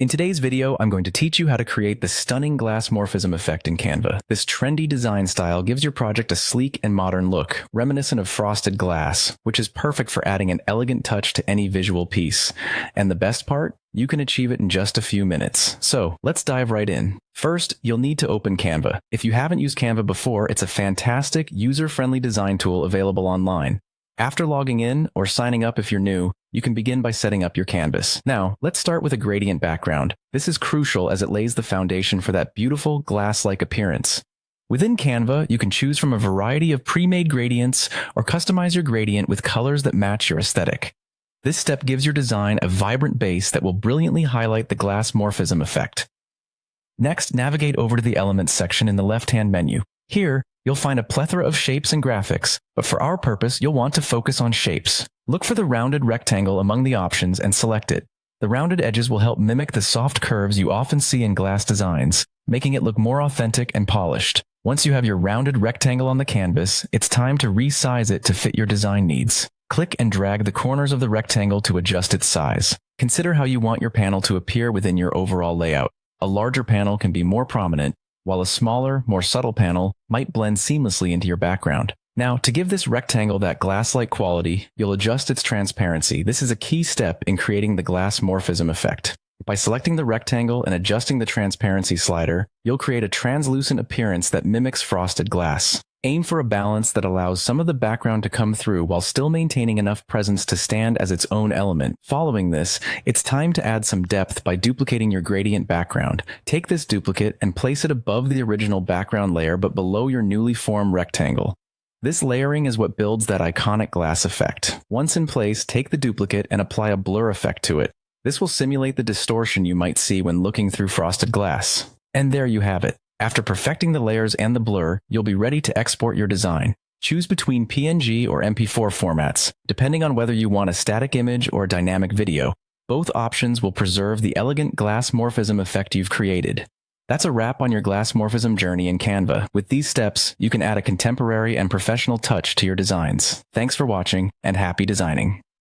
In today's video, I'm going to teach you how to create the stunning Glassmorphism effect in Canva. This trendy design style gives your project a sleek and modern look, reminiscent of frosted glass, which is perfect for adding an elegant touch to any visual piece. And the best part? You can achieve it in just a few minutes. So let's dive right in. First, you'll need to open Canva. If you haven't used Canva before, it's a fantastic, user-friendly design tool available online. After logging in, or signing up if you're new, you can begin by setting up your canvas. Now, let's start with a gradient background. This is crucial as it lays the foundation for that beautiful glass-like appearance. Within Canva, you can choose from a variety of pre-made gradients or customize your gradient with colors that match your aesthetic. This step gives your design a vibrant base that will brilliantly highlight the Glassmorphism effect. Next, navigate over to the Elements section in the left-hand menu. Here, you'll find a plethora of shapes and graphics, but for our purpose, you'll want to focus on shapes. Look for the rounded rectangle among the options and select it. The rounded edges will help mimic the soft curves you often see in glass designs, making it look more authentic and polished. Once you have your rounded rectangle on the canvas, it's time to resize it to fit your design needs. Click and drag the corners of the rectangle to adjust its size. Consider how you want your panel to appear within your overall layout. A larger panel can be more prominent, while a smaller, more subtle panel might blend seamlessly into your background. Now, to give this rectangle that glass-like quality, you'll adjust its transparency. This is a key step in creating the Glassmorphism effect. By selecting the rectangle and adjusting the transparency slider, you'll create a translucent appearance that mimics frosted glass. Aim for a balance that allows some of the background to come through while still maintaining enough presence to stand as its own element. Following this, it's time to add some depth by duplicating your gradient background. Take this duplicate and place it above the original background layer but below your newly formed rectangle. This layering is what builds that iconic glass effect. Once in place, take the duplicate and apply a blur effect to it. This will simulate the distortion you might see when looking through frosted glass. And there you have it. After perfecting the layers and the blur, you'll be ready to export your design. Choose between PNG or MP4 formats, depending on whether you want a static image or a dynamic video. Both options will preserve the elegant Glassmorphism effect you've created. That's a wrap on your Glassmorphism journey in Canva. With these steps, you can add a contemporary and professional touch to your designs. Thanks for watching, and happy designing.